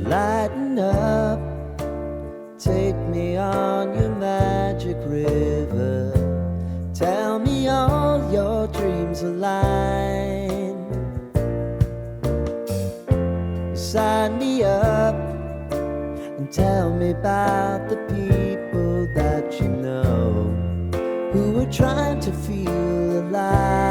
Lighten up, take me on your magic river. Tell me all your dreams align. Sign me up and tell me about the people that you know who are trying to feel alive.